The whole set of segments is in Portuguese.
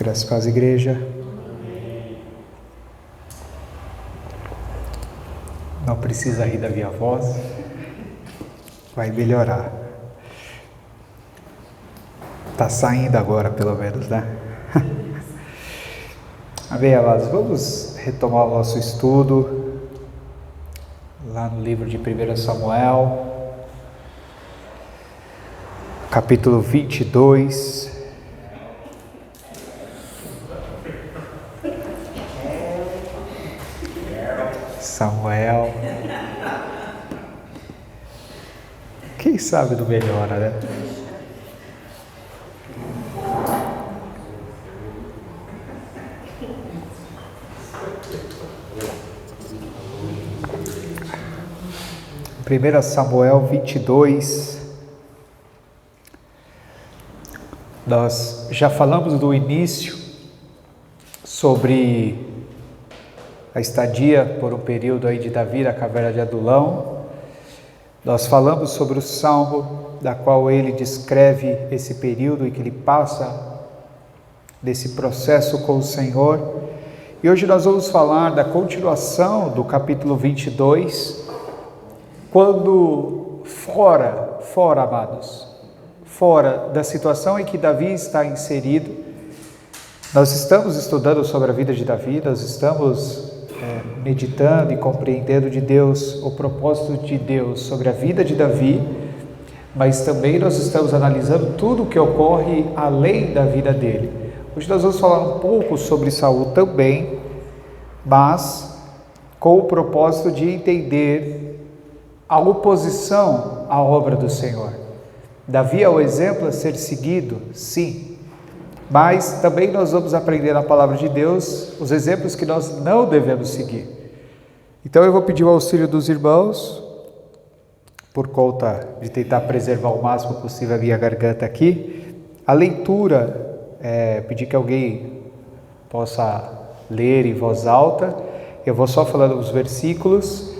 Graças a Deus, igreja. Não precisa rir da minha voz. Vai melhorar. Tá saindo agora, pelo menos, né? Amém, amados. Vamos retomar o nosso estudo lá no livro de 1 Samuel, capítulo 22. Samuel. Quem sabe não melhora, né? Primeira Samuel 22. Nós já falamos do início sobre a estadia por um período aí de Davi na caverna de Adulão. Nós falamos sobre o salmo da qual ele descreve esse período e que ele passa desse processo com o Senhor. E hoje nós vamos falar da continuação do capítulo 22, quando fora, amados, fora da situação em que Davi está inserido. Nós estamos estudando sobre a vida de Davi, nós estamos meditando e compreendendo de Deus, o propósito de Deus sobre a vida de Davi, mas também nós estamos analisando tudo o que ocorre além da vida dele. Hoje nós vamos falar um pouco sobre Saul também, mas com o propósito de entender a oposição à obra do Senhor. Davi é o exemplo a ser seguido, sim, mas também nós vamos aprender na palavra de Deus os exemplos que nós não devemos seguir. Então eu vou pedir o auxílio dos irmãos, por conta de tentar preservar o máximo possível a minha garganta aqui. A leitura, pedir que alguém possa ler em voz alta. Eu vou só falando os versículos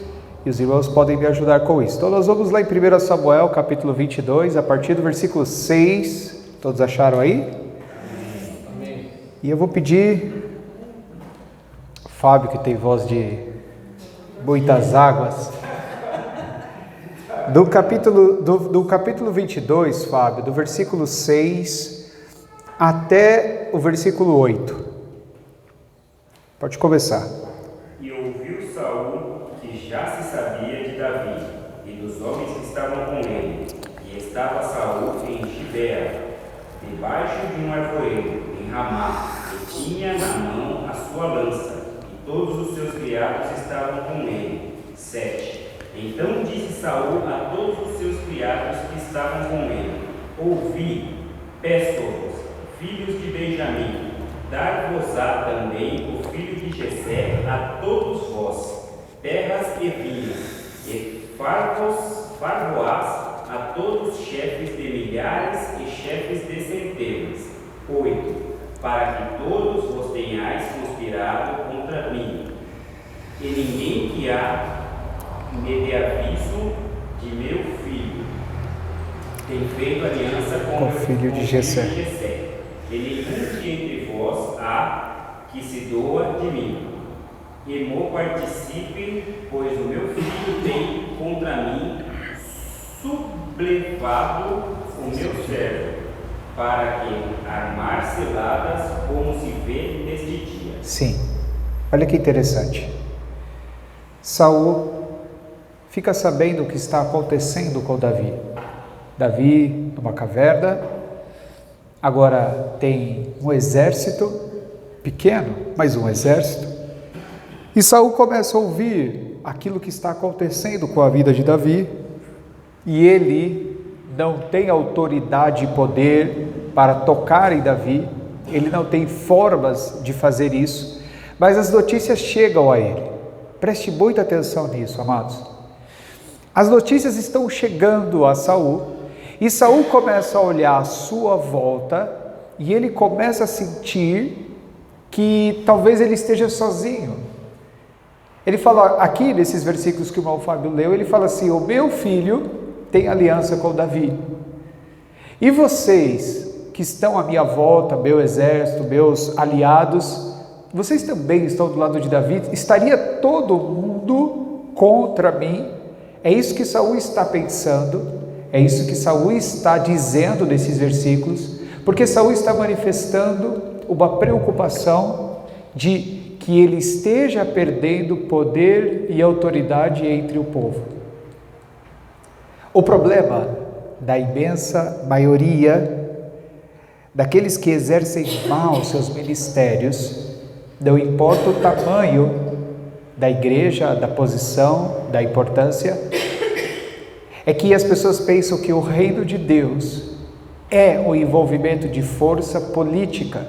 e os irmãos podem me ajudar com isso. Então nós vamos lá em 1 Samuel, capítulo 22, a partir do versículo 6. Todos acharam aí? Amém. E eu vou pedir, Fábio, que tem voz de muitas águas, do capítulo 22, Fábio, do versículo 6 até o versículo 8. Pode começar. E ouviu Saul que já se sabia de Davi e dos homens que estavam com ele. E estava Saul em Gibeá, debaixo de um arvoredo, em Ramá, e tinha na mão a sua lança, e todos os seus criados estavam com ele. 7. Então disse Saul a todos os seus criados que estavam com ele: Ouvi, peço-vos, filhos de Benjamim, dar-vos-á também o filho de Jessé a todos vós, terras e vinhos, e far-vos-ás a todos chefes de milhares e chefes de centenas. 8. Para que todos vos tenhais conspirado contra mim, e ninguém que há me dê aviso de meu filho tem feito aliança com o filho de Jessé. E nenhum que entre vós há que se doa de mim, e mo participe, pois o meu filho tem contra mim sublevado o meu servo, para que armar ciladas como se vê neste dia. Sim, olha que interessante. Saul fica sabendo o que está acontecendo com Davi. Davi numa caverna, agora tem um exército pequeno, mas um exército. E Saul começa a ouvir aquilo que está acontecendo com a vida de Davi, e ele não tem autoridade e poder para tocar em Davi, ele não tem formas de fazer isso, mas as notícias chegam a ele. Preste muita atenção nisso, amados. As notícias estão chegando a Saul, e Saul começa a olhar à sua volta, e ele começa a sentir que talvez ele esteja sozinho. Ele fala, aqui nesses versículos que o irmão Fábio leu, ele fala assim: o meu filho tem aliança com Davi. E vocês que estão à minha volta, meu exército, meus aliados, vocês também estão do lado de Davi? Estaria todo mundo contra mim? É isso que Saul está pensando, é isso que Saul está dizendo nesses versículos, porque Saul está manifestando uma preocupação de que ele esteja perdendo poder e autoridade entre o povo. O problema da imensa maioria daqueles que exercem mal seus ministérios, não importa o tamanho da igreja, da posição, da importância, é que as pessoas pensam que o reino de Deus é o envolvimento de força política.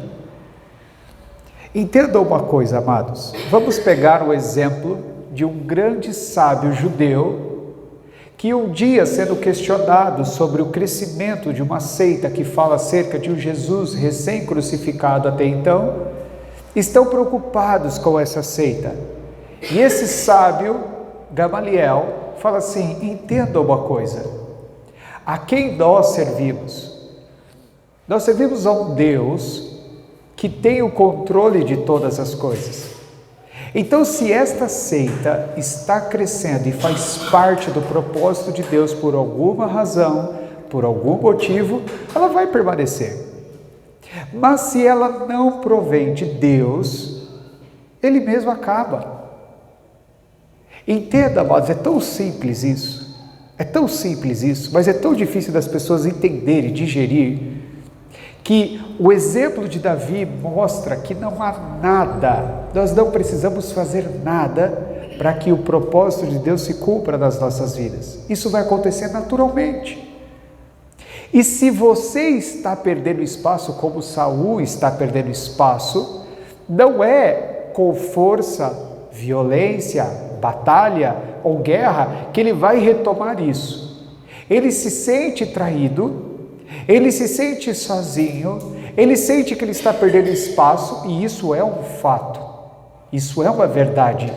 Entenda uma coisa, amados, vamos pegar o exemplo de um grande sábio judeu que um dia, sendo questionado sobre o crescimento de uma seita que fala acerca de um Jesus recém-crucificado até então, estão preocupados com essa seita. E esse sábio, Gamaliel, fala assim: entenda uma coisa, a quem nós servimos? Nós servimos a um Deus que tem o controle de todas as coisas. Então, se esta seita está crescendo e faz parte do propósito de Deus por alguma razão, por algum motivo, ela vai permanecer. Mas se ela não provém de Deus, ele mesmo acaba. Entenda, amados, é tão simples isso, mas é tão difícil das pessoas entenderem e digerir, que o exemplo de Davi mostra que não há nada, nós não precisamos fazer nada para que o propósito de Deus se cumpra nas nossas vidas. Isso vai acontecer naturalmente. E se você está perdendo espaço, como Saul está perdendo espaço, não é com força, violência, batalha ou guerra que ele vai retomar isso. Ele se sente traído, ele se sente sozinho, ele sente que ele está perdendo espaço, e isso é um fato, isso é uma verdade.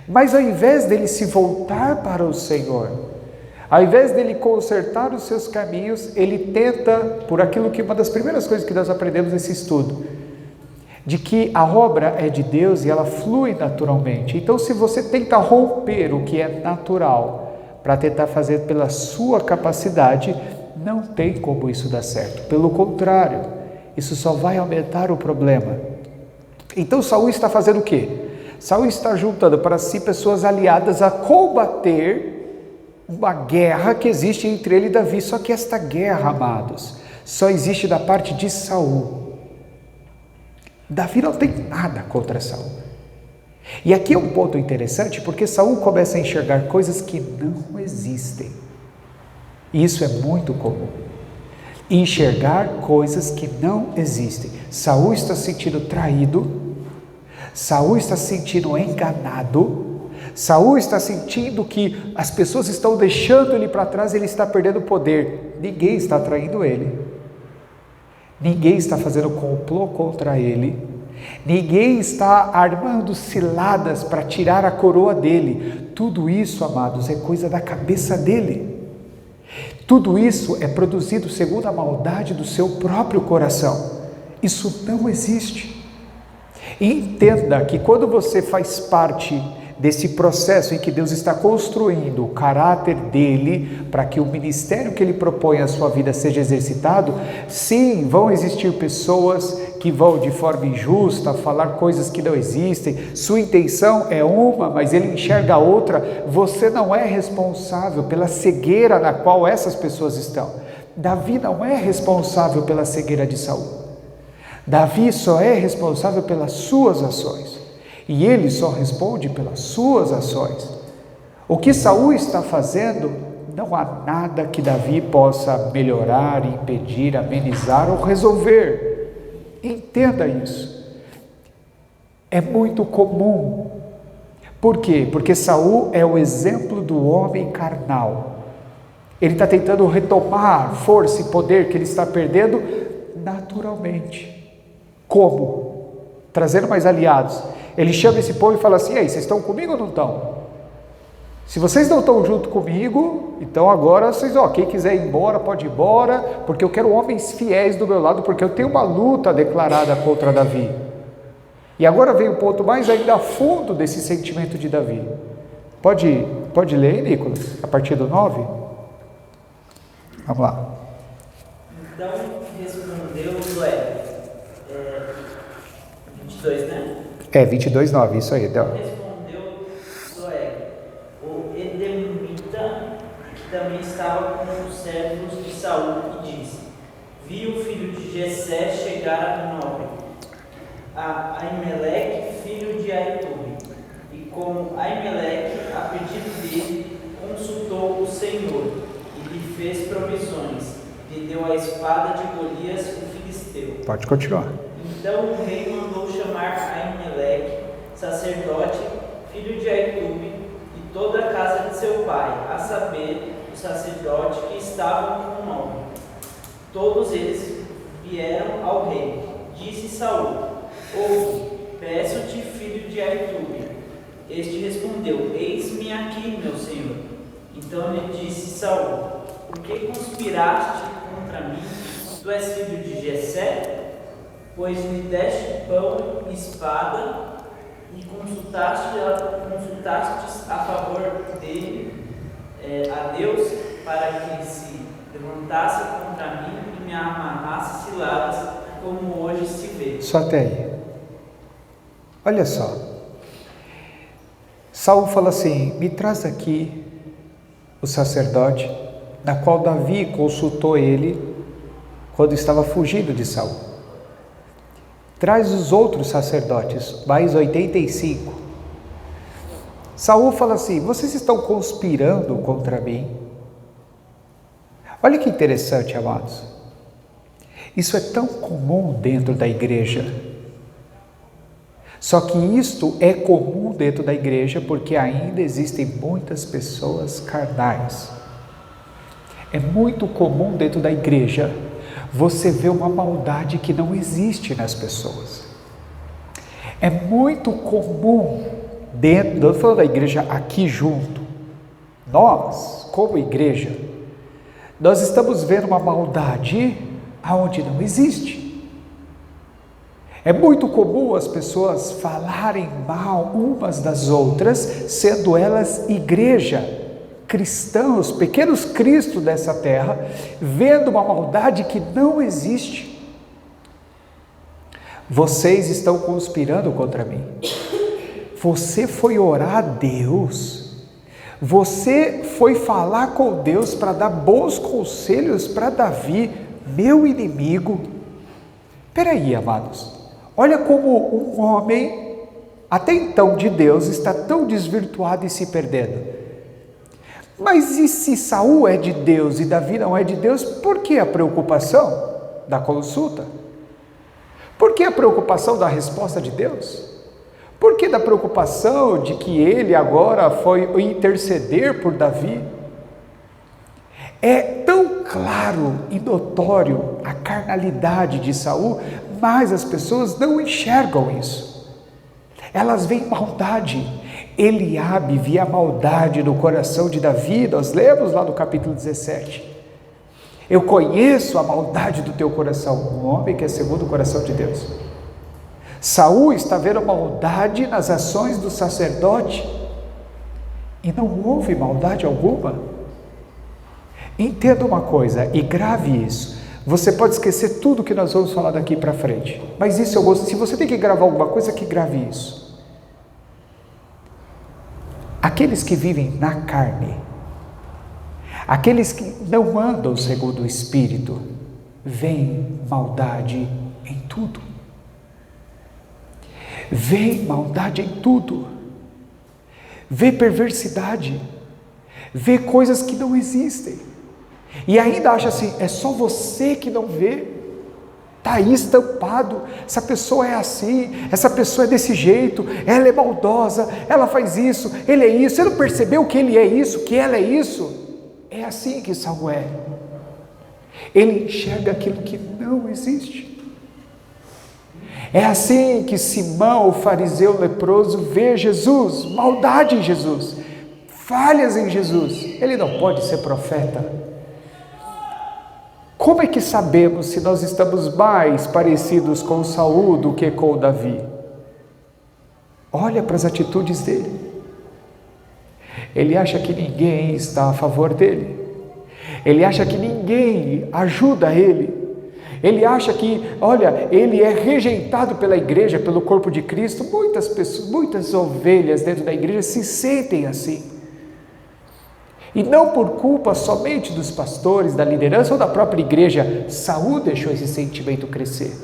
Mas ao invés dele se voltar para o Senhor, ao invés dele consertar os seus caminhos, ele tenta, por aquilo que uma das primeiras coisas que nós aprendemos nesse estudo, de que a obra é de Deus e ela flui naturalmente. Então, se você tenta romper o que é natural para tentar fazer pela sua capacidade, não tem como isso dar certo. Pelo contrário, isso só vai aumentar o problema. Então, Saul está fazendo o quê? Saul está juntando para si pessoas aliadas a combater uma guerra que existe entre ele e Davi. Só que esta guerra, amados, só existe da parte de Saul. Davi não tem nada contra Saul. E aqui é um ponto interessante, porque Saul começa a enxergar coisas que não existem. E isso é muito comum. Enxergar coisas que não existem. Saul está se sentindo traído, Saul está se sentindo enganado, Saul está sentindo que as pessoas estão deixando ele para trás, ele está perdendo poder. Ninguém está traindo ele. Ninguém está fazendo complô contra ele, ninguém está armando ciladas para tirar a coroa dele. Tudo isso, amados, é coisa da cabeça dele. Tudo isso é produzido segundo a maldade do seu próprio coração. Isso não existe. E entenda que quando você faz parte desse processo em que Deus está construindo o caráter dele, para que o ministério que ele propõe à sua vida seja exercitado, sim, vão existir pessoas que vão de forma injusta falar coisas que não existem, sua intenção é uma, mas ele enxerga outra. Você não é responsável pela cegueira na qual essas pessoas estão. Davi não é responsável pela cegueira de Saul. Davi só é responsável pelas suas ações. E ele só responde pelas suas ações. O que Saul está fazendo, não há nada que Davi possa melhorar, impedir, amenizar ou resolver. Entenda isso. É muito comum. Por quê? Porque Saul é o exemplo do homem carnal. Ele está tentando retomar força e poder que ele está perdendo naturalmente. Como? Trazendo mais aliados. Ele chama esse povo e fala assim: ei, vocês estão comigo ou não estão? Se vocês não estão junto comigo, então agora vocês, quem quiser ir embora, pode ir embora, porque eu quero homens fiéis do meu lado, porque eu tenho uma luta declarada contra Davi. E agora vem um ponto mais ainda fundo desse sentimento de Davi. Pode ler aí, Nicolas, a partir do 9? Vamos lá. Então respondeu Doeg, 22, né? 22, 9, isso aí. Então. Respondeu Doeg, o Edomita, que também estava com os servos de Saul, e disse: Vi o filho de Jessé chegar a Nob, a Aimeleque, filho de Aitube, e como Aimeleque, a pedido dele, consultou o Senhor, e lhe fez provisões, lhe deu a espada de Golias, o filisteu. Pode continuar. Então o rei mandou chamar Aimeleque, sacerdote, filho de Aitube, e toda a casa de seu pai, a saber, o sacerdote que estavam com o nome. Todos eles vieram ao rei. Disse Saul: Ouve, peço-te, filho de Aitube. Este respondeu: Eis-me aqui, meu senhor. Então lhe disse Saul: Por que conspiraste contra mim? Tu és filho de Jessé? Pois me deste pão e espada, e consultaste a favor dele, a Deus, para que se levantasse contra mim e me amarrasse ciladas, como hoje se vê. Só até aí. Olha só. Saul fala assim: me traz aqui o sacerdote, na qual Davi consultou ele quando estava fugindo de Saul. Traz os outros sacerdotes, mais 85. Saul fala assim: vocês estão conspirando contra mim. Olha que interessante, amados. Isso é tão comum dentro da igreja. Só que isto é comum dentro da igreja porque ainda existem muitas pessoas carnais. É muito comum dentro da igreja você vê uma maldade que não existe nas pessoas. É muito comum dentro, não estou falando da igreja aqui junto, nós, como igreja, nós estamos vendo uma maldade aonde não existe. É muito comum as pessoas falarem mal umas das outras, sendo elas igreja, cristãos, pequenos cristos dessa terra, vendo uma maldade que não existe. Vocês estão conspirando contra mim. Você foi orar a Deus, você foi falar com Deus para dar bons conselhos para Davi, meu inimigo. Peraí, amados, olha como um homem, até então de Deus, está tão desvirtuado e se perdendo. Mas e se Saul é de Deus e Davi não é de Deus, por que a preocupação da consulta? Por que a preocupação da resposta de Deus? Por que da preocupação de que ele agora foi interceder por Davi? É tão claro e notório a carnalidade de Saul, mas as pessoas não enxergam isso. Elas veem maldade. Eliabe via maldade no coração de Davi, nós lemos lá no capítulo 17. Eu conheço a maldade do teu coração, um homem que é segundo o coração de Deus. Saul está vendo maldade nas ações do sacerdote e não houve maldade alguma. Entenda uma coisa e grave isso. Você pode esquecer tudo que nós vamos falar daqui para frente, mas isso eu gosto. Se você tem que gravar alguma coisa, que grave isso. Aqueles que vivem na carne, aqueles que não andam segundo o Espírito, veem maldade em tudo. Veem maldade em tudo. Vê perversidade. Vê coisas que não existem. E ainda acha assim, é só você que não vê. Está aí estampado, essa pessoa é assim, essa pessoa é desse jeito, ela é maldosa, ela faz isso, ele é isso, você não percebeu que ele é isso, que ela é isso? É assim que Saul é. Ele enxerga aquilo que não existe. É assim que Simão, o fariseu leproso, vê Jesus, maldade em Jesus. falhas em Jesus, ele não pode ser profeta. Como é que sabemos se nós estamos mais parecidos com Saul do que com Davi? Olha para as atitudes dele. Ele acha que ninguém está a favor dele. Ele acha que ninguém ajuda ele. Ele acha que, olha, ele é rejeitado pela igreja, pelo corpo de Cristo. Muitas pessoas, muitas ovelhas dentro da igreja se sentem assim. E não por culpa somente dos pastores, da liderança ou da própria igreja. Saul deixou esse sentimento crescer.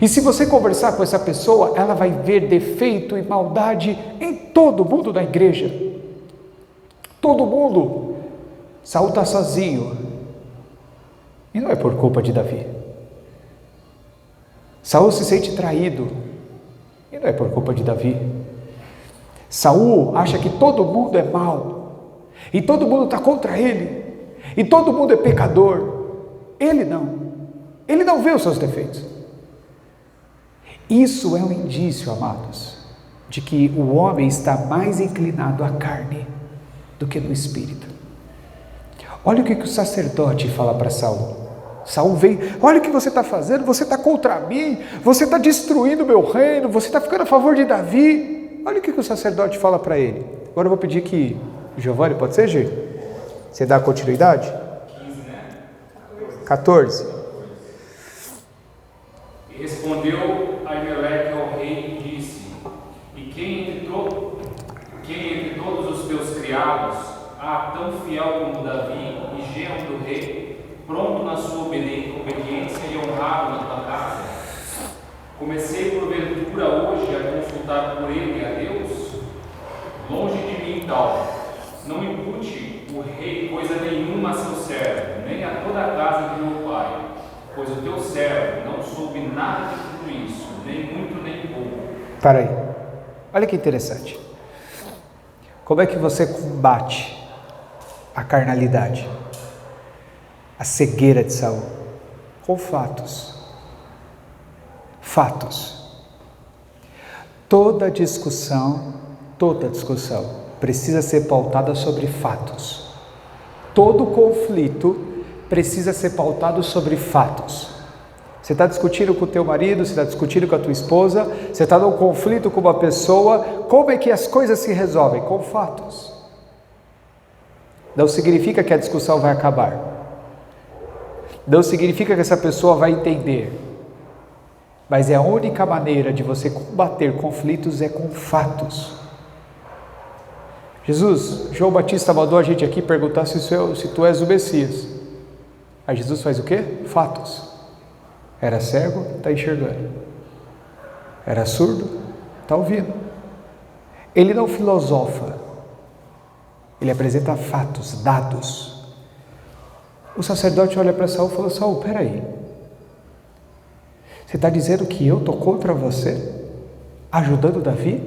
E se você conversar com essa pessoa, ela vai ver defeito e maldade em todo mundo da igreja. Todo mundo. Saul está sozinho. E não é por culpa de Davi. Saul se sente traído. E não é por culpa de Davi. Saul acha que todo mundo é mau. E todo mundo está contra ele. E todo mundo é pecador. Ele não. Ele não vê os seus defeitos. Isso é um indício, amados, de que o homem está mais inclinado à carne do que no espírito. Olha o que o sacerdote fala para Saul. Saul vem, olha o que você está fazendo, você está contra mim, você está destruindo o meu reino, você está ficando a favor de Davi. Olha o que o sacerdote fala para ele. Agora eu vou pedir que Giovanni, pode ser, Gê? Você dá continuidade? 15, né? 14. E respondeu Aimeleque ao rei e disse: E quem entre todos os teus criados há tão fiel como Davi e genro do rei, pronto na sua obediência e honrado na tua casa? Comecei porventura hoje a consultar por ele a Deus? Longe de mim tal. Não impute o rei coisa nenhuma a seu servo, nem a toda a casa de meu pai, pois o teu servo não soube nada de tudo isso, nem muito nem pouco. Para aí, olha que interessante. Como é que você combate a carnalidade, a cegueira de Saul? Com fatos. Fatos. Toda discussão precisa ser pautada sobre fatos. Todo conflito precisa ser pautado sobre fatos. Você está discutindo com o teu marido, você está discutindo com a tua esposa, você está num conflito com uma pessoa, como é que as coisas se resolvem? Com fatos. Não significa que a discussão vai acabar. Não significa que essa pessoa vai entender. Mas é a única maneira de você combater conflitos é com fatos. Jesus, João Batista mandou a gente aqui perguntar se tu és o Messias. Aí Jesus faz o quê? Fatos. Era cego, está enxergando. Era surdo, está ouvindo. Ele não filosofa. Ele apresenta fatos, dados. O sacerdote olha para Saul e falou: Saul, peraí. Você está dizendo que eu estou contra você? Ajudando Davi?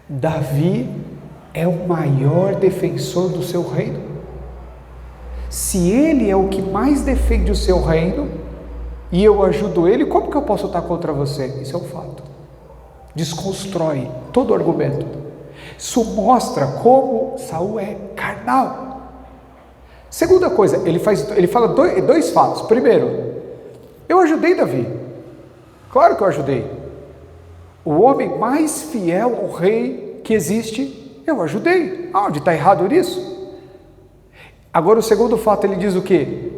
Davi é o maior defensor do seu reino. Se ele é o que mais defende o seu reino e eu ajudo ele, como que eu posso estar contra você? Isso é um fato. Desconstrói todo o argumento. Isso mostra como Saul é carnal. Segunda coisa, ele fala dois fatos. Primeiro, eu ajudei Davi. Claro que eu ajudei. O homem mais fiel ao rei que existe, eu ajudei. Onde está errado nisso? Agora o segundo fato, ele diz o quê?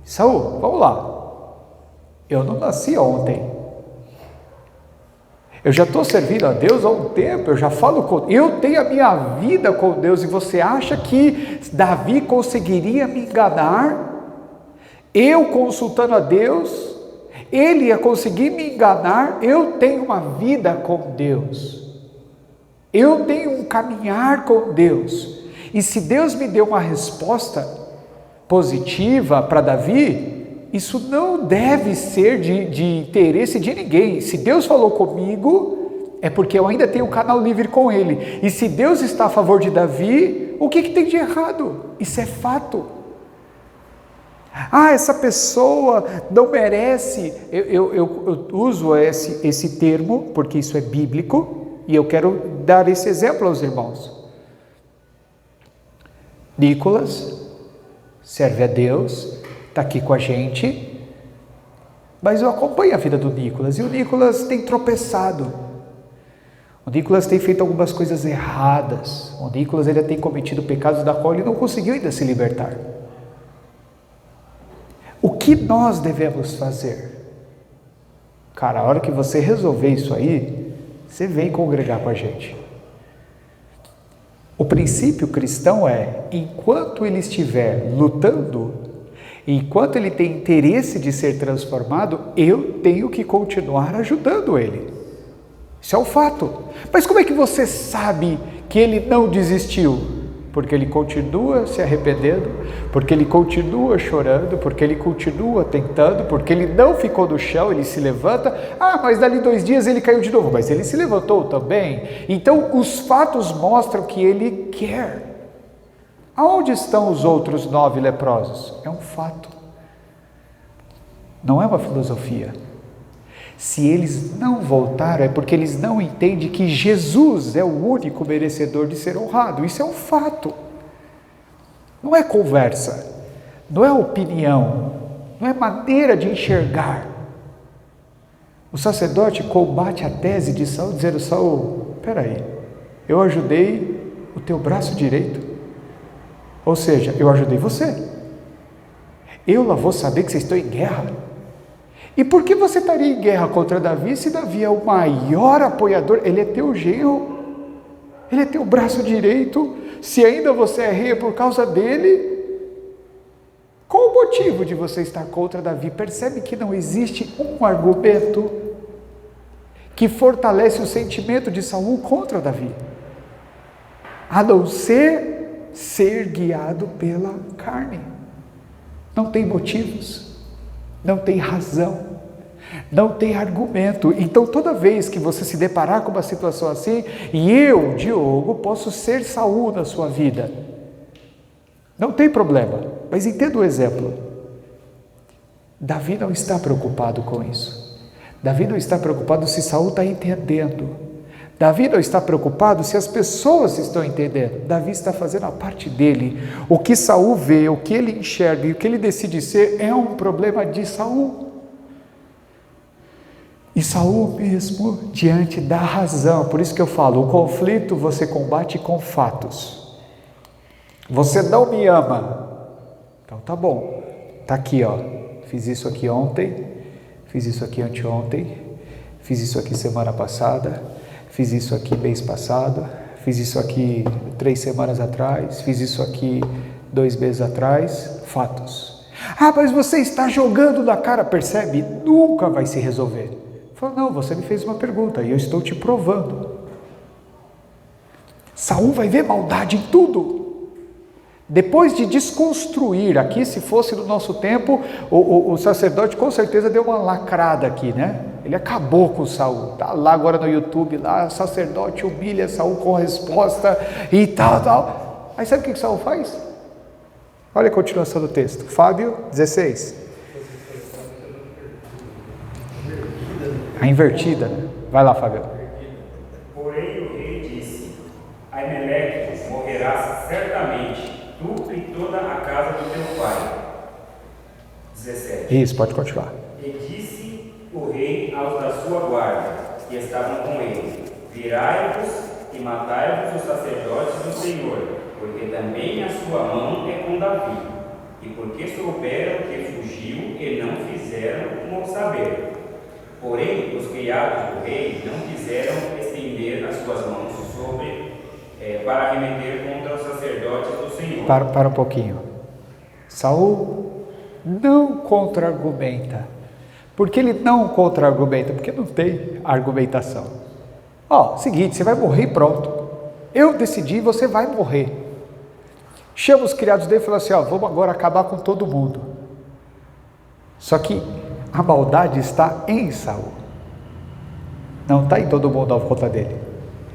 Saul, vamos lá. Eu não nasci ontem. Eu já estou servindo a Deus há um tempo, eu já falo com Deus, eu tenho a minha vida com Deus, e você acha que Davi conseguiria me enganar? Eu consultando a Deus, ele ia conseguir me enganar? Eu tenho uma vida com Deus. Eu tenho um caminhar com Deus. E se Deus me deu uma resposta positiva para Davi, isso não deve ser de interesse de ninguém. Se Deus falou comigo, é porque eu ainda tenho um canal livre com ele. E se Deus está a favor de Davi, o que tem de errado? Isso é fato. Ah, essa pessoa não merece. Eu uso esse termo porque isso é bíblico e eu quero dar esse exemplo aos irmãos. Nicolas serve a Deus, está aqui com a gente, mas eu acompanho a vida do Nicolas, e o Nicolas tem tropeçado, o Nicolas tem feito algumas coisas erradas, o Nicolas ele tem cometido pecados da qual ele não conseguiu ainda se libertar. O que nós devemos fazer? Cara, a hora que você resolver isso aí, você vem congregar com a gente. O princípio cristão é, enquanto ele estiver lutando, enquanto ele tem interesse de ser transformado, eu tenho que continuar ajudando ele. Isso é um fato. Mas como é que você sabe que ele não desistiu? Porque ele continua se arrependendo, porque ele continua chorando, porque ele continua tentando, porque ele não ficou no chão, ele se levanta. Ah, mas dali 2 dias ele caiu de novo, mas ele se levantou também. Então os fatos mostram que ele quer. Aonde estão os outros 9 leprosos? É um fato. Não é uma filosofia. Se eles não voltaram, é porque eles não entendem que Jesus é o único merecedor de ser honrado. Isso é um fato. Não é conversa, não é opinião, não é maneira de enxergar. O sacerdote combate a tese de Saul, dizendo: Saul, peraí, eu ajudei o teu braço direito. Ou seja, eu ajudei você. Eu lá vou saber que vocês estão em guerra. E por que você estaria em guerra contra Davi se Davi é o maior apoiador? Ele é teu genro, ele é teu braço direito. Se ainda você é rei por causa dele, qual o motivo de você estar contra Davi? Percebe que não existe um argumento que fortalece o sentimento de Saul contra Davi, a não ser guiado pela carne. Não tem motivos. Não tem razão, não tem argumento. Então toda vez que você se deparar com uma situação assim, e eu, Diogo, posso ser Saul na sua vida, não tem problema, mas entenda o exemplo. Davi não está preocupado com isso. Davi não está preocupado se Saul está entendendo. Davi não está preocupado se as pessoas estão entendendo. Davi está fazendo a parte dele. O que Saul vê, o que ele enxerga e o que ele decide ser é um problema de Saul. E Saul mesmo diante da razão. Por isso que eu falo, o conflito você combate com fatos. Você não me ama. Então tá bom. Tá aqui, ó. Fiz isso aqui ontem. Fiz isso aqui anteontem. Fiz isso aqui semana passada. Fiz isso aqui mês passado, fiz isso aqui 3 semanas atrás, fiz isso aqui 2 meses atrás, fatos. Ah, mas você está jogando na cara, percebe? Nunca vai se resolver. Fala, não, você me fez uma pergunta e eu estou te provando. Saul vai ver maldade em tudo. Depois de desconstruir, aqui se fosse no nosso tempo, o sacerdote com certeza deu uma lacrada aqui, né? Ele acabou com Saul, tá lá agora no YouTube, lá o sacerdote humilha Saul com resposta e tal. Aí sabe o que Saul faz? Olha a continuação do texto, Fábio 16. A invertida, né? Vai lá, Fábio. Porém o rei disse: Aimeleque morrerás certamente, tu e toda a casa do teu pai. 17. Isso, pode continuar. E disse o rei aos da sua guarda, que estavam com ele: Virai-vos e matai-vos os sacerdotes do Senhor, porque também a sua mão é com Davi, e porque souberam que fugiu e não fizeram saber. Porém, os criados do rei não quiseram estender as suas mãos para arremeter contra os sacerdotes do Senhor. Para um pouquinho. Saul não contra-argumenta. Por que ele não contra-argumenta? Porque não tem argumentação. Seguinte, você vai morrer e pronto. Eu decidi, você vai morrer. Chama os criados dele e fala assim, vamos agora acabar com todo mundo. Só que a maldade está em Saul. Não está em todo mundo à volta dele.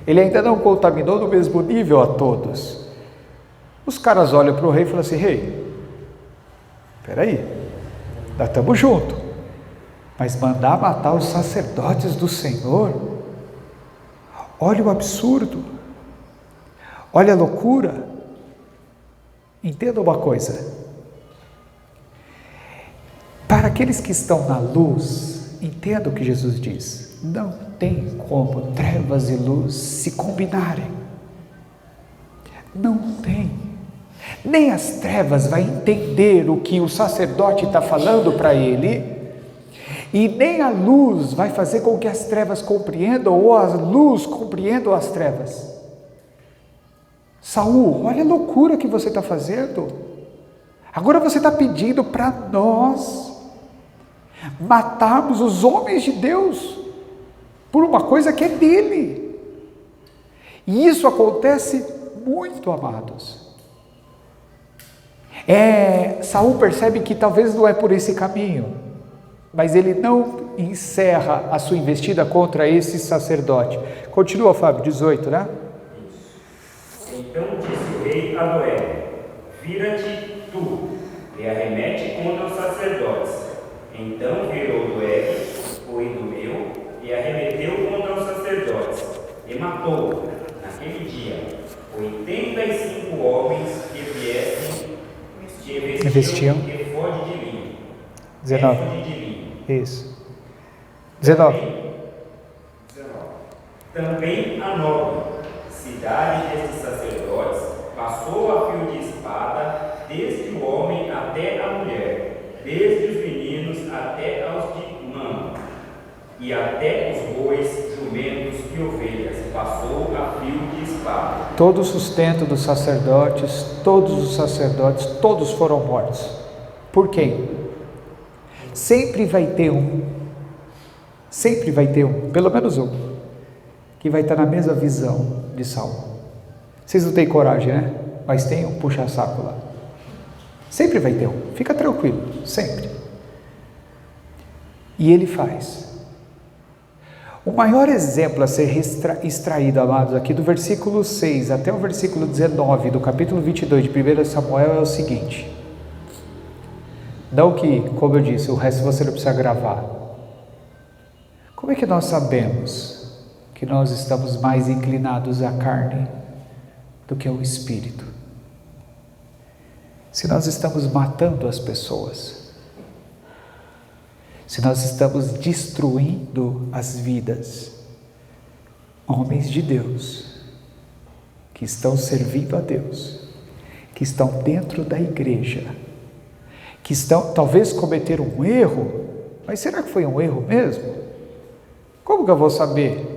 Ele ainda não contaminou no mesmo nível a todos. Os caras olham para o rei e falam assim, rei, peraí, nós estamos juntos. Mas mandar matar os sacerdotes do Senhor, olha o absurdo, olha a loucura. Entenda uma coisa. Para aqueles que estão na luz, entenda o que Jesus diz. Não tem como trevas e luz se combinarem. Não tem. Nem as trevas vai entender o que o sacerdote está falando para ele, e nem a luz vai fazer com que as trevas compreendam, ou a luz compreendam as trevas. Saul, olha a loucura que você está fazendo. Agora você está pedindo para nós matarmos os homens de Deus por uma coisa que é dele. E isso acontece muito, amados. Saul percebe que talvez não é por esse caminho, mas ele não encerra a sua investida contra esse sacerdote. Continua, Fábio, 18, né? Então disse o rei a Doeg: vira-te tu e arremete contra os sacerdotes. Então virou Doeg o idumeu e arremeteu contra os sacerdotes e matou, naquele dia, 85 homens que vestiam efode de linho. 19. Éfode de linho. Isso. 19. Também a nobre cidade destes sacerdotes passou a fio de espada, desde o homem até a mulher, desde os meninos até aos de mão, e até os bois, jumentos e ovelhas, passou a fio de espada. Todo o sustento dos sacerdotes, todos foram mortos. Por quem? Sempre vai ter um, pelo menos um, que vai estar na mesma visão de Saul. Vocês não têm coragem, né? Mas tem um puxa-saco lá. Sempre vai ter um, fica tranquilo, sempre. E ele faz. O maior exemplo a ser extraído, amados, aqui do versículo 6 até o versículo 19 do capítulo 22 de 1 Samuel é o seguinte. Não que, como eu disse, o resto você não precisa gravar. Como é que nós sabemos que nós estamos mais inclinados à carne do que ao espírito? Se nós estamos matando as pessoas, se nós estamos destruindo as vidas, homens de Deus, que estão servindo a Deus, que estão dentro da igreja, que estão, talvez cometeram um erro, mas será que foi um erro mesmo? Como que eu vou saber?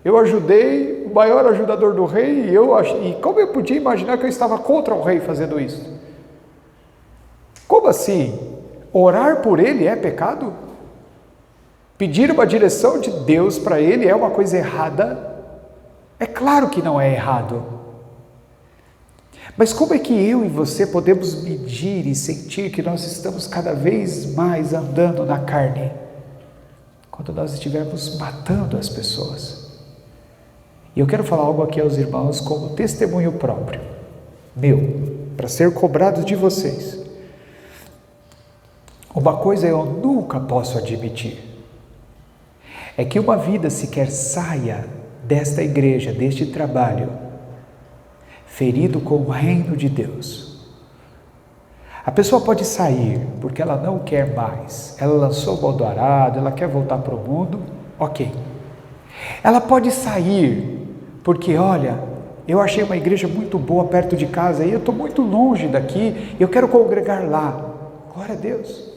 Eu ajudei o maior ajudador do rei, e como eu podia imaginar que eu estava contra o rei fazendo isso? Como assim? Orar por ele é pecado? Pedir uma direção de Deus para ele é uma coisa errada? É claro que não é errado. Mas como é que eu e você podemos medir e sentir que nós estamos cada vez mais andando na carne? Quando nós estivermos matando as pessoas. E eu quero falar algo aqui aos irmãos como testemunho próprio, meu, para ser cobrado de vocês. Uma coisa eu nunca posso admitir, é que uma vida sequer saia desta igreja, deste trabalho, ferido com o reino de Deus. A pessoa pode sair porque ela não quer mais, ela lançou o mão do arado, ela quer voltar para o mundo, ok. Ela pode sair porque, olha, eu achei uma igreja muito boa perto de casa e eu estou muito longe daqui, eu quero congregar lá. Glória a Deus.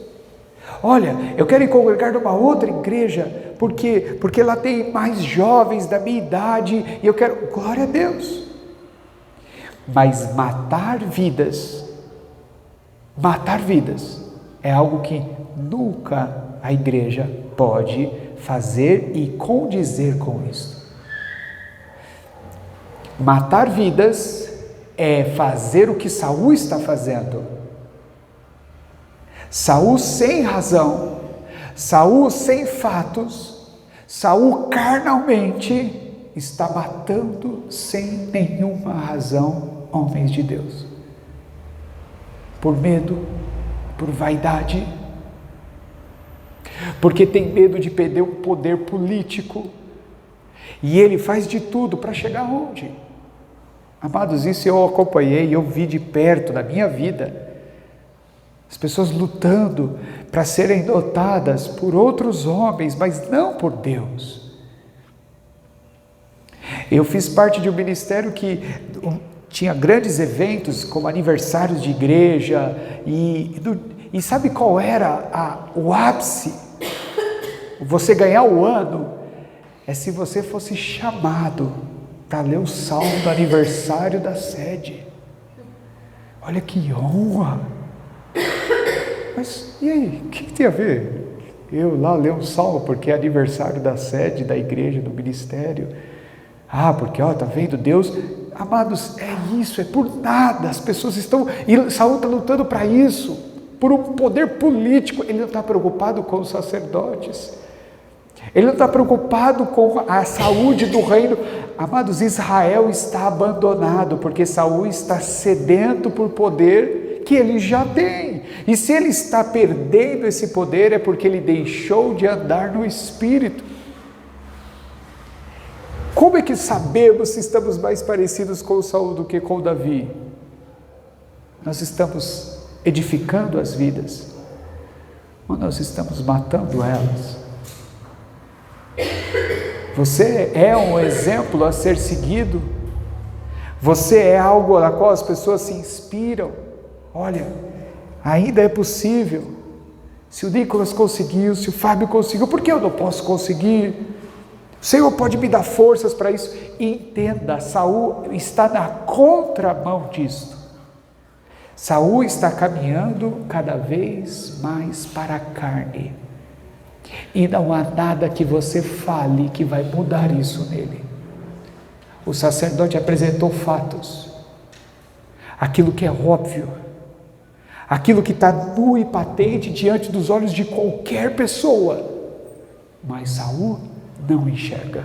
Olha, eu quero ir congregar numa outra igreja, porque lá tem mais jovens da minha idade, e eu quero, glória a Deus. Mas matar vidas é algo que nunca a igreja pode fazer e condizer com isso. Matar vidas é fazer o que Saul está fazendo. Saul sem razão, Saul sem fatos, Saul carnalmente está matando sem nenhuma razão homens de Deus. Por medo, por vaidade, porque tem medo de perder o poder político, e ele faz de tudo para chegar onde? Amados, isso eu acompanhei, eu vi de perto na minha vida. As pessoas lutando para serem notadas por outros homens, mas não por Deus. Eu fiz parte de um ministério que tinha grandes eventos, como aniversários de igreja, e sabe qual era o ápice? Você ganhar o ano, é se você fosse chamado para ler o salmo do aniversário da sede. Olha que honra! Mas e aí, o que tem a ver? Eu lá ler um salmo porque é aniversário da sede, da igreja, do ministério. Porque tá vendo Deus? Amados, é isso, é por nada. As pessoas estão, e Saul está lutando para isso, por um poder político. Ele não está preocupado com os sacerdotes, ele não está preocupado com a saúde do reino. Amados, Israel está abandonado, porque Saul está sedento por poder que ele já tem, e se ele está perdendo esse poder, é porque ele deixou de andar no Espírito. Como é que sabemos se estamos mais parecidos com Saul do que com Davi? Nós estamos edificando as vidas, ou nós estamos matando elas? Você é um exemplo a ser seguido? Você é algo a qual as pessoas se inspiram? Olha, ainda é possível. Se o Nicolas conseguiu, se o Fábio conseguiu, por que eu não posso conseguir? O Senhor pode me dar forças para isso. Entenda, Saul está na contramão disto. Saul está caminhando cada vez mais para a carne. E não há nada que você fale que vai mudar isso nele. O sacerdote apresentou fatos. Aquilo que é óbvio. Aquilo que está nu e patente diante dos olhos de qualquer pessoa. Mas Saul não enxerga.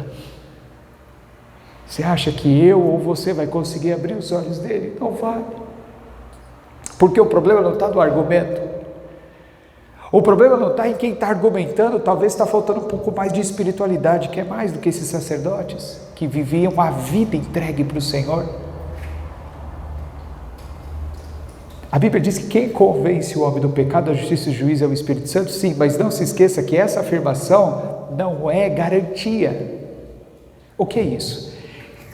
Você acha que eu ou você vai conseguir abrir os olhos dele? Não vai. Porque o problema não está no argumento. O problema não está em quem está argumentando. Talvez está faltando um pouco mais de espiritualidade, que é mais do que esses sacerdotes que viviam a vida entregue para o Senhor. A Bíblia diz que quem convence o homem do pecado, da justiça e do juízo é o Espírito Santo. Sim, mas não se esqueça que essa afirmação não é garantia. O que é isso?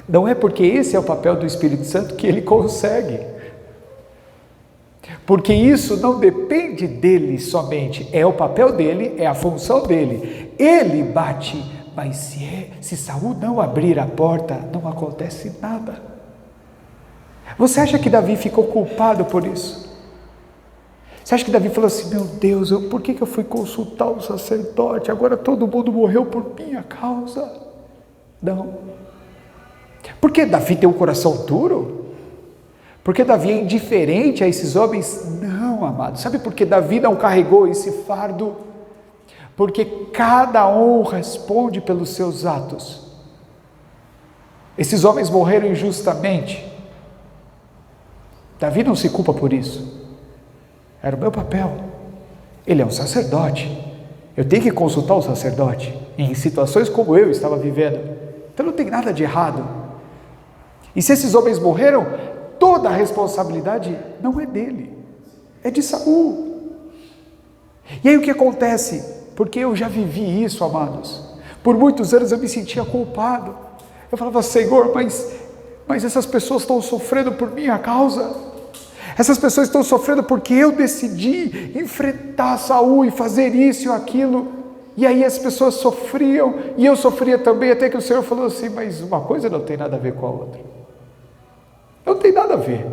Não é porque esse é o papel do Espírito Santo que ele consegue. Porque isso não depende dele somente, é o papel dele, é a função dele. Ele bate, mas se Saul não abrir a porta, não acontece nada. Você acha que Davi ficou culpado por isso? Você acha que Davi falou assim, meu Deus, por que eu fui consultar o sacerdote? Agora todo mundo morreu por minha causa. Não. Porque Davi tem um coração duro? Porque Davi é indiferente a esses homens? Não, amado. Sabe por que Davi não carregou esse fardo? Porque cada um responde pelos seus atos. Esses homens morreram injustamente. Davi não se culpa por isso. Era o meu papel. Ele é um sacerdote. Eu tenho que consultar o sacerdote em situações como eu estava vivendo. Então não tem nada de errado. E se esses homens morreram, toda a responsabilidade não é dele, é de Saul. E aí o que acontece? Porque eu já vivi isso, amados. Por muitos anos eu me sentia culpado. Eu falava, Senhor, mas essas pessoas estão sofrendo por minha causa. Essas pessoas estão sofrendo porque eu decidi enfrentar Saul e fazer isso e aquilo. E aí as pessoas sofriam, e eu sofria também, até que o Senhor falou assim, mas uma coisa não tem nada a ver com a outra. Não tem nada a ver.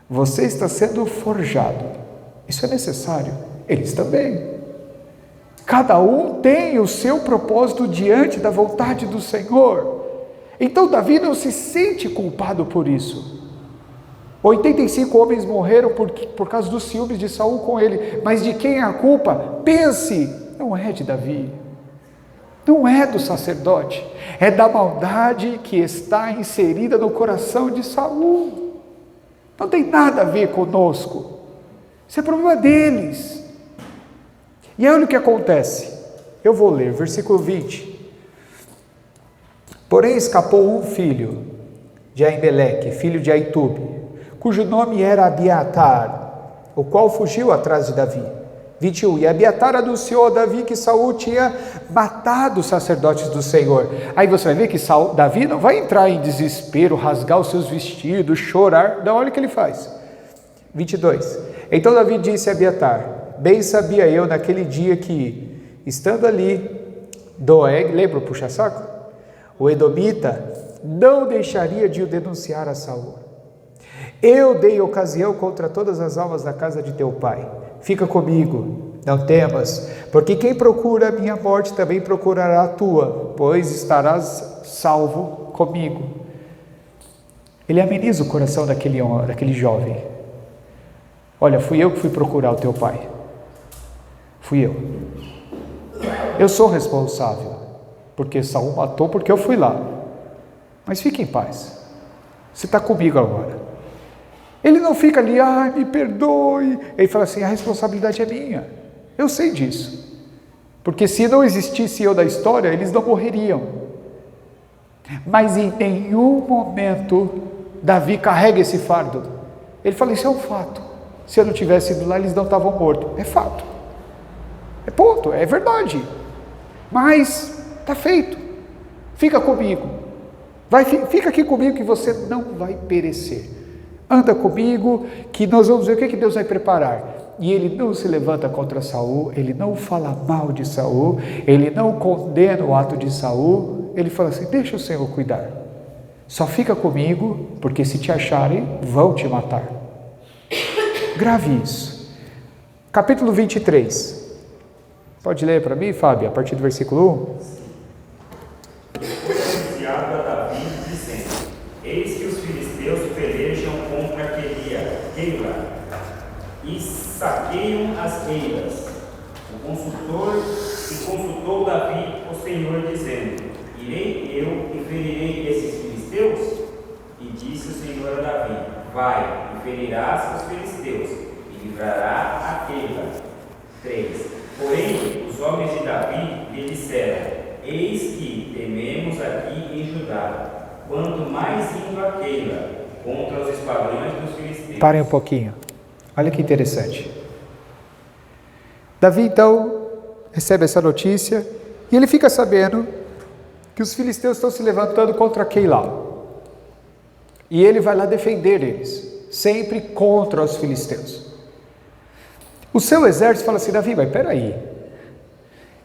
Você está sendo forjado. Isso é necessário. Eles também. Cada um tem o seu propósito diante da vontade do Senhor. Então Davi não se sente culpado por isso. 85 homens morreram por causa dos ciúmes de Saul com ele. Mas de quem é a culpa? Pense, não é de Davi. Não é do sacerdote. É da maldade que está inserida no coração de Saul. Não tem nada a ver conosco. Isso é problema deles. E aí olha o que acontece. Eu vou ler, versículo 20. Porém escapou um filho, de Aimeleque, filho de Aitube, cujo nome era Abiatar, o qual fugiu atrás de Davi. 21. E Abiatar anunciou a Davi que Saul tinha matado os sacerdotes do Senhor. Aí você vai ver que Davi não vai entrar em desespero, rasgar os seus vestidos, chorar. Não, olha o que ele faz. 22. Então Davi disse a Abiatar: bem sabia eu naquele dia que, estando ali, Doeg, lembra o puxa-saco? O edomita não deixaria de o denunciar a Saul. Eu dei ocasião contra todas as almas da casa de teu pai. Fica comigo, não temas, porque quem procura a minha morte também procurará a tua, pois estarás salvo comigo. Ele ameniza o coração daquele jovem. Olha, fui eu que fui procurar o teu pai. Fui eu. Eu sou responsável, porque Saul matou, porque eu fui lá. Mas fique em paz, você está comigo agora. Ele não fica ali, ai, me perdoe. Ele fala assim, a responsabilidade é minha. Eu sei disso. Porque se não existisse eu da história, eles não morreriam. Mas em nenhum momento, Davi carrega esse fardo. Ele fala, isso é um fato. Se eu não tivesse ido lá, eles não estavam mortos. É fato. É ponto, é verdade. Mas está feito. Fica comigo. Fica aqui comigo que você não vai perecer. Anda comigo, que nós vamos ver o que Deus vai preparar. E ele não se levanta contra Saul, ele não fala mal de Saul, ele não condena o ato de Saul, ele fala assim, deixa o Senhor cuidar. Só fica comigo, porque se te acharem, vão te matar. Grave isso. Capítulo 23. Pode ler para mim, Fábio, a partir do versículo 1. Foi anunciado a Davi, dizendo, eis que os filisteus pelejam contra Keila e saqueiam as eiras. Consultou Davi o Senhor, dizendo, irei eu e ferirei esses filisteus? E disse o Senhor a Davi, vai e ferirás os filisteus e livrará a Keila. 3. Porém, os homens de Davi lhe disseram, eis que tememos aqui em Judá, quanto mais indo a Keila, contra os esquadrões dos filisteus. Parem um pouquinho. Olha que interessante. Davi, então, recebe essa notícia e ele fica sabendo que os filisteus estão se levantando contra Keila. E ele vai lá defender eles, sempre contra os filisteus. O seu exército fala assim, Davi, mas peraí,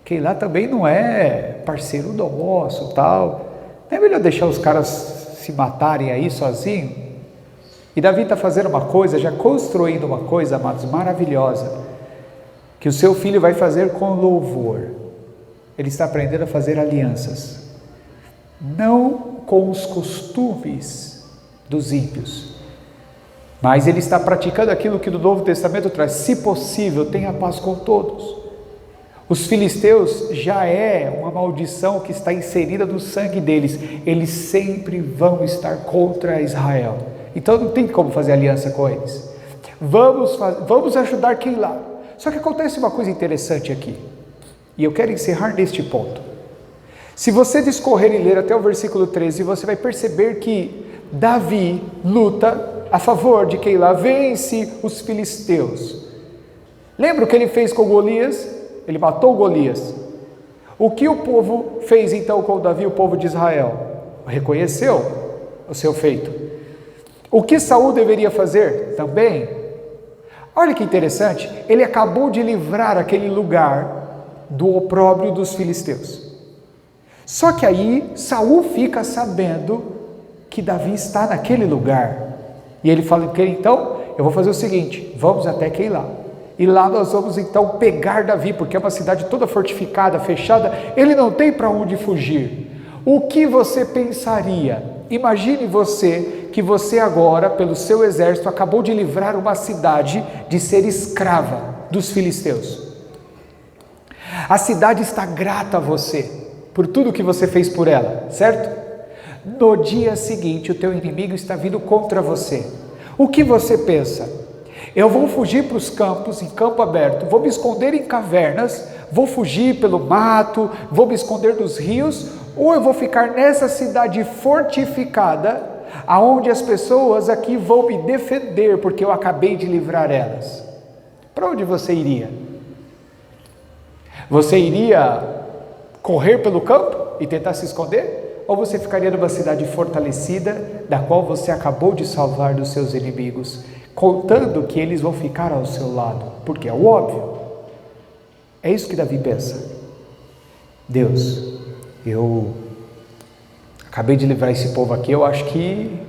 Keila também não é parceiro nosso, tal. Não é melhor deixar os caras se matarem aí sozinho? E Davi está fazendo uma coisa, já construindo uma coisa, amados, maravilhosa, que o seu filho vai fazer com louvor. Ele está aprendendo a fazer alianças, não com os costumes dos ímpios, mas ele está praticando aquilo que no Novo Testamento traz, se possível, tenha paz com todos. Os filisteus já é uma maldição que está inserida no sangue deles, eles sempre vão estar contra Israel, então não tem como fazer aliança com eles. Vamos ajudar Keila. Só que acontece uma coisa interessante aqui, e eu quero encerrar neste ponto. Se você discorrer e ler até o versículo 13, você vai perceber que Davi luta a favor de Keila, vence os filisteus. Lembra o que ele fez com Golias? Ele matou Golias. O que o povo fez então com Davi, o povo de Israel? Reconheceu o seu feito. O que Saul deveria fazer? Também. Olha que interessante, ele acabou de livrar aquele lugar do opróbrio dos filisteus. Só que aí Saul fica sabendo que Davi está naquele lugar. E ele fala, então, eu vou fazer o seguinte, vamos até Keila. E lá nós vamos então pegar Davi, porque é uma cidade toda fortificada, fechada, ele não tem para onde fugir. O que você pensaria? Imagine você, que você agora, pelo seu exército, acabou de livrar uma cidade de ser escrava dos filisteus. A cidade está grata a você, por tudo que você fez por ela, certo? No dia seguinte, o teu inimigo está vindo contra você. O que você pensa? Eu vou fugir para os campos, em campo aberto, vou me esconder em cavernas, vou fugir pelo mato, vou me esconder nos rios, ou eu vou ficar nessa cidade fortificada, aonde as pessoas aqui vão me defender porque eu acabei de livrar elas. Para onde você iria? Você iria correr pelo campo e tentar se esconder? Ou você ficaria numa cidade fortalecida, da qual você acabou de salvar dos seus inimigos, contando que eles vão ficar ao seu lado? Porque é o óbvio. É isso que Davi pensa. Deus, eu acabei de livrar esse povo aqui, eu acho que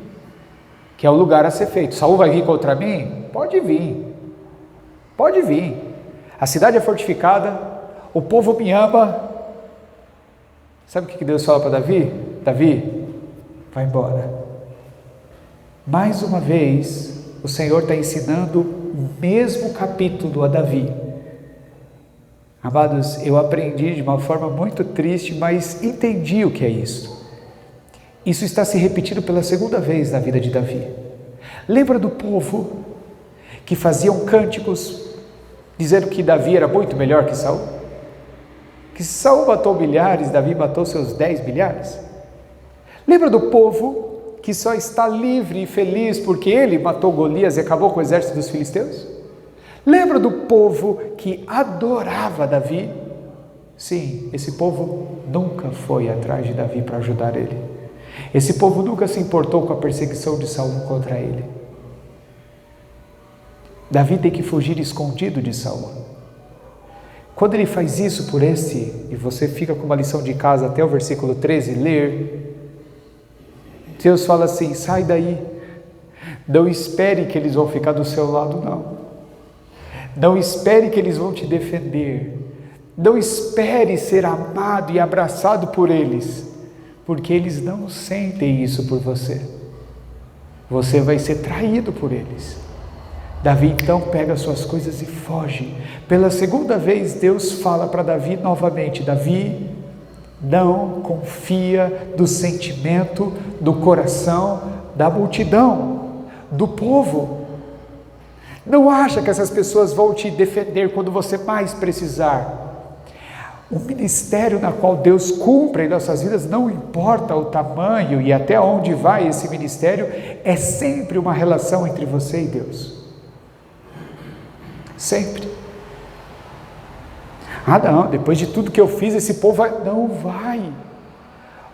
é o lugar a ser feito. Saul vai vir contra mim? Pode vir. Pode vir. A cidade é fortificada, o povo me ama. Sabe o que Deus fala para Davi? Davi, vai embora. Mais uma vez, o Senhor está ensinando o mesmo capítulo a Davi. Amados, eu aprendi de uma forma muito triste, mas entendi o que é isso. Isso está se repetindo pela segunda vez na vida de Davi. Lembra do povo que faziam cânticos dizendo que Davi era muito melhor que Saul? Que Saul matou milhares, Davi matou seus 10 milhares? Lembra do povo que só está livre e feliz porque ele matou Golias e acabou com o exército dos filisteus? Lembra do povo que adorava Davi? Sim, esse povo nunca foi atrás de Davi para ajudar ele. Esse povo nunca se importou com a perseguição de Saul contra ele. Davi tem que fugir escondido de Saul. Quando ele faz isso por e você fica com uma lição de casa até o versículo 13, ler, Deus fala assim, sai daí, não espere que eles vão ficar do seu lado, não. Não espere que eles vão te defender, não espere ser amado e abraçado por eles, porque eles não sentem isso por você. Você vai ser traído por eles. Davi então pega suas coisas e foge. Pela segunda vez Deus fala para Davi novamente, Davi, não confia do sentimento, do coração, da multidão, do povo. Não acha que essas pessoas vão te defender quando você mais precisar. O ministério na qual Deus cumpre em nossas vidas, não importa o tamanho e até onde vai esse ministério, é sempre uma relação entre você e Deus. Sempre. Ah não, depois de tudo que eu fiz, esse povo vai... Não vai.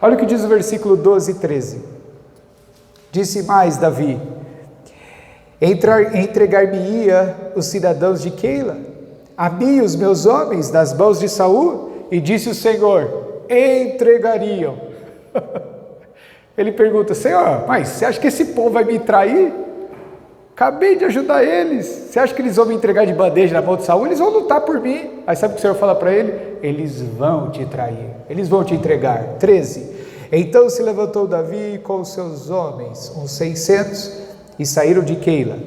Olha o que diz o versículo 12 e 13. Disse mais Davi, entregar-me-ia os cidadãos de Keila, a mim os meus homens das mãos de Saul, e disse o Senhor, entregariam. Ele pergunta, Senhor, mas você acha que esse povo vai me trair? Acabei de ajudar eles, você acha que eles vão me entregar de bandeja na mão de Saul? Eles vão lutar por mim. Aí sabe o que o Senhor fala para ele? Eles vão te trair, eles vão te entregar. 13, então se levantou Davi com os seus homens, uns 600, e saíram de Keila,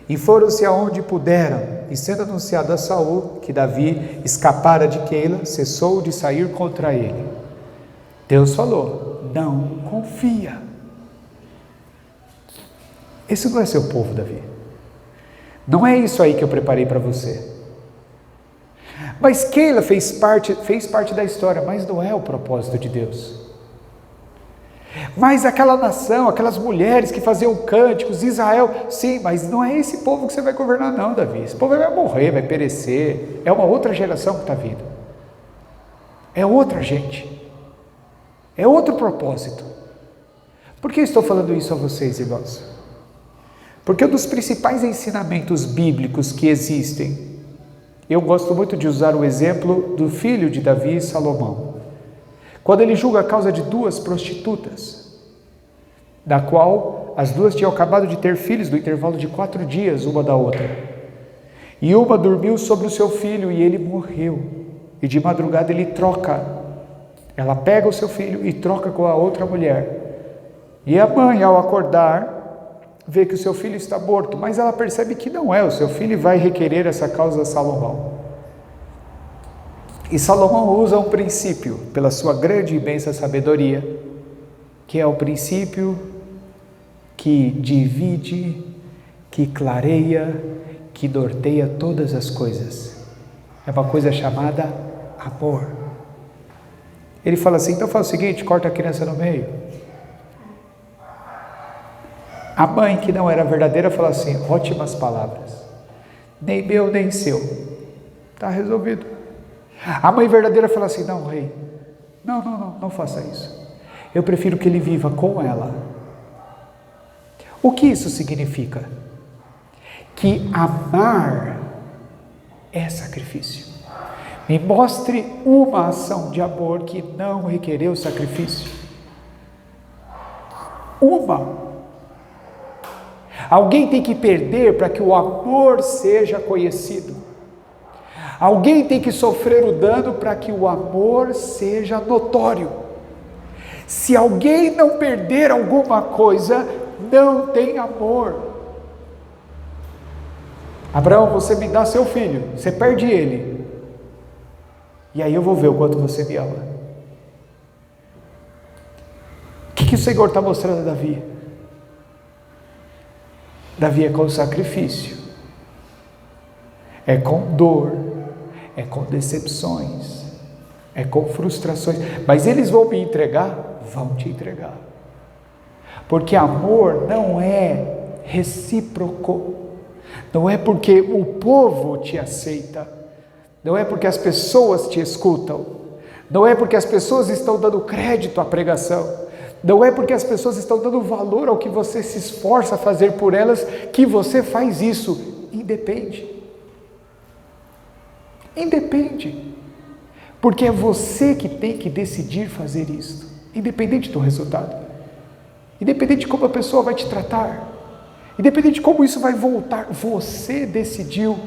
e foram-se aonde puderam, e sendo anunciado a Saul que Davi escapara de Keila, cessou de sair contra ele. Deus falou, não confia. Esse não é seu povo, Davi. Não é isso aí que eu preparei para você. Mas Keila fez parte da história, mas não é o propósito de Deus. Mas aquela nação, aquelas mulheres que faziam cânticos, Israel, sim, mas não é esse povo que você vai governar não, Davi. Esse povo vai morrer, vai perecer. É uma outra geração que está vindo. É outra gente. É outro propósito. Por que eu estou falando isso a vocês, irmãos? Porque um dos principais ensinamentos bíblicos que existem, eu gosto muito de usar o exemplo do filho de Davi, Salomão. Quando ele julga a causa de 2 prostitutas, da qual as 2 tinham acabado de ter filhos no intervalo de 4 dias, uma da outra. E uma dormiu sobre o seu filho e ele morreu. E de madrugada ele troca. Ela pega o seu filho e troca com a outra mulher. E a mãe, ao acordar, vê que o seu filho está morto, mas ela percebe que não é o seu filho e vai requerer essa causa a Salomão. E Salomão usa um princípio, pela sua grande e imensa sabedoria, que é o princípio que divide, que clareia, que norteia todas as coisas. É uma coisa chamada amor. Ele fala assim, então faz o seguinte, corta a criança no meio. A mãe que não era verdadeira fala assim, ótimas palavras, nem meu nem seu, está resolvido. A mãe verdadeira fala assim, não, rei, não faça isso, eu prefiro que ele viva com ela. O que isso significa? Que amar é sacrifício. Me mostre uma ação de amor que não requereu sacrifício. Uma. Alguém tem que perder para que o amor seja conhecido. Alguém tem que sofrer o dano para que o amor seja notório. Se alguém não perder alguma coisa, não tem amor. Abraão, você me dá seu filho, você perde ele, e aí eu vou ver o quanto você me ama. O que o Senhor está mostrando a Davi? Davi é com sacrifício, é com dor, é com decepções, é com frustrações, mas eles vão me entregar? Vão te entregar, porque amor não é recíproco, não é porque o povo te aceita, não é porque as pessoas te escutam, não é porque as pessoas estão dando crédito à pregação, não é porque as pessoas estão dando valor ao que você se esforça a fazer por elas, que você faz isso. Independe, porque é você que tem que decidir fazer isso, independente do resultado, independente de como a pessoa vai te tratar, independente de como isso vai voltar, você decidiu.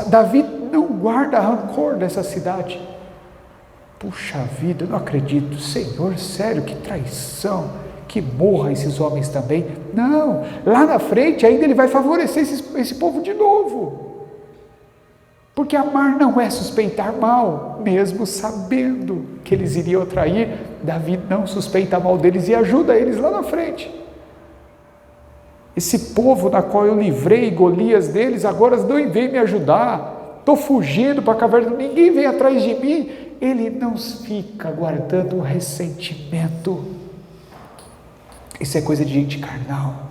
Davi não guarda rancor dessa cidade. Puxa vida, eu não acredito, Senhor, sério, que traição, que morra esses homens também. Não, lá na frente ainda ele vai favorecer esse povo de novo, porque amar não é suspeitar mal, mesmo sabendo que eles iriam trair. Davi não suspeita mal deles e ajuda eles lá na frente. Esse povo na qual eu livrei Golias deles, agora não vem me ajudar, estou fugindo para a caverna, ninguém vem atrás de mim. Ele não fica guardando ressentimento. Isso é coisa de gente carnal.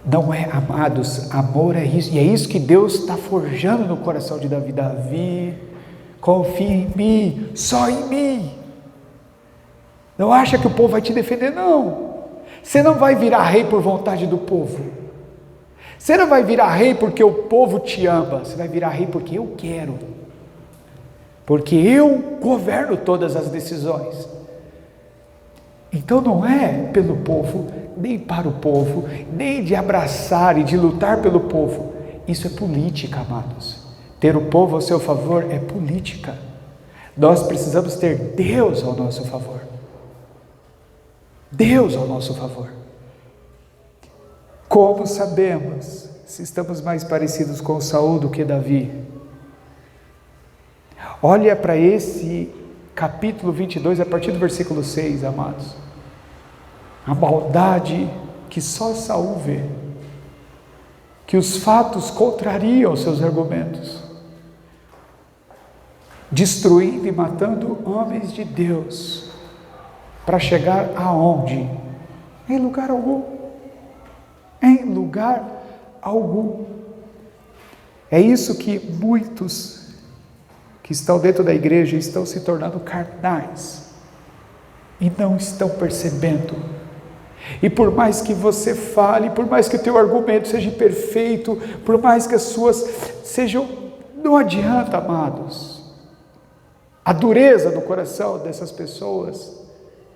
Não é, amados, amor é isso, e é isso que Deus está forjando no coração de Davi. Davi, confia em mim, só em mim. Não acha que o povo vai te defender, não. Você não vai virar rei por vontade do povo. Você não vai virar rei porque o povo te ama. Você vai virar rei porque eu quero. Porque eu governo todas as decisões. Então não é pelo povo, nem para o povo, nem de abraçar e de lutar pelo povo. Isso é política, amados. Ter o povo ao seu favor é política. Nós precisamos ter Deus ao nosso favor. Deus ao nosso favor. Como sabemos se estamos mais parecidos com Saul do que Davi? Olha para esse capítulo 22, a partir do versículo 6, amados. A maldade que só Saul vê, que os fatos contrariam os seus argumentos, destruindo e matando homens de Deus, para chegar aonde? Em lugar algum. Em lugar algum. É isso que muitos que estão dentro da igreja estão se tornando carnais e não estão percebendo. E por mais que você fale, por mais que o teu argumento seja perfeito, por mais que as suas sejam, não adianta, amados. A dureza no coração dessas pessoas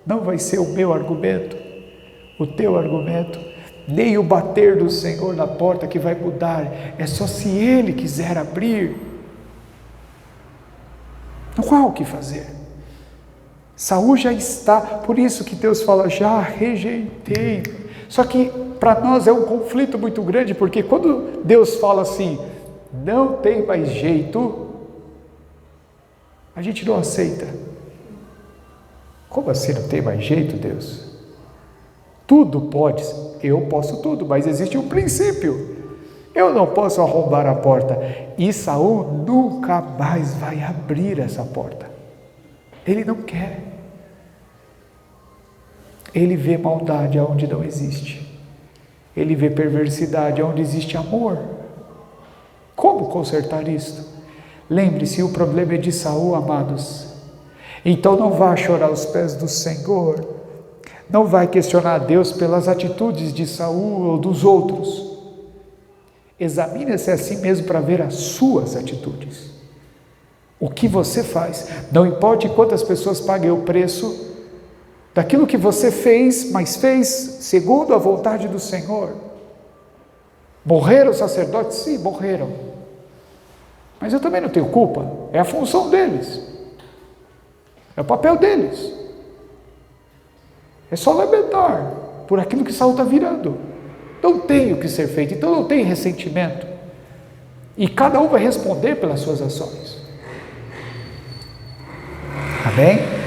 não vai ser o meu argumento, o teu argumento, nem o bater do Senhor na porta que vai mudar. É só se Ele quiser abrir. Não há o que fazer. Saul já está, por isso que Deus fala, já rejeitei. Só que para nós é um conflito muito grande, porque quando Deus fala assim, não tem mais jeito, a gente não aceita. Como assim não tem mais jeito, Deus? Tudo pode, eu posso tudo, mas existe um princípio. Eu não posso arrombar a porta. E Saul nunca mais vai abrir essa porta. Ele não quer. Ele vê maldade onde não existe. Ele vê perversidade onde existe amor. Como consertar isto? Lembre-se, o problema é de Saul, amados. Então não vá chorar aos pés do Senhor. Não vai questionar a Deus pelas atitudes de Saul ou dos outros. Examine-se a si mesmo para ver as suas atitudes. O que você faz. Não importa quantas pessoas paguem o preço daquilo que você fez, mas fez segundo a vontade do Senhor. Morreram os sacerdotes? Sim, morreram. Mas eu também não tenho culpa. É a função deles. É o papel deles. É só lamentar por aquilo que Saul está virando. Não tem o que ser feito, então não tem ressentimento. E cada um vai responder pelas suas ações. Amém?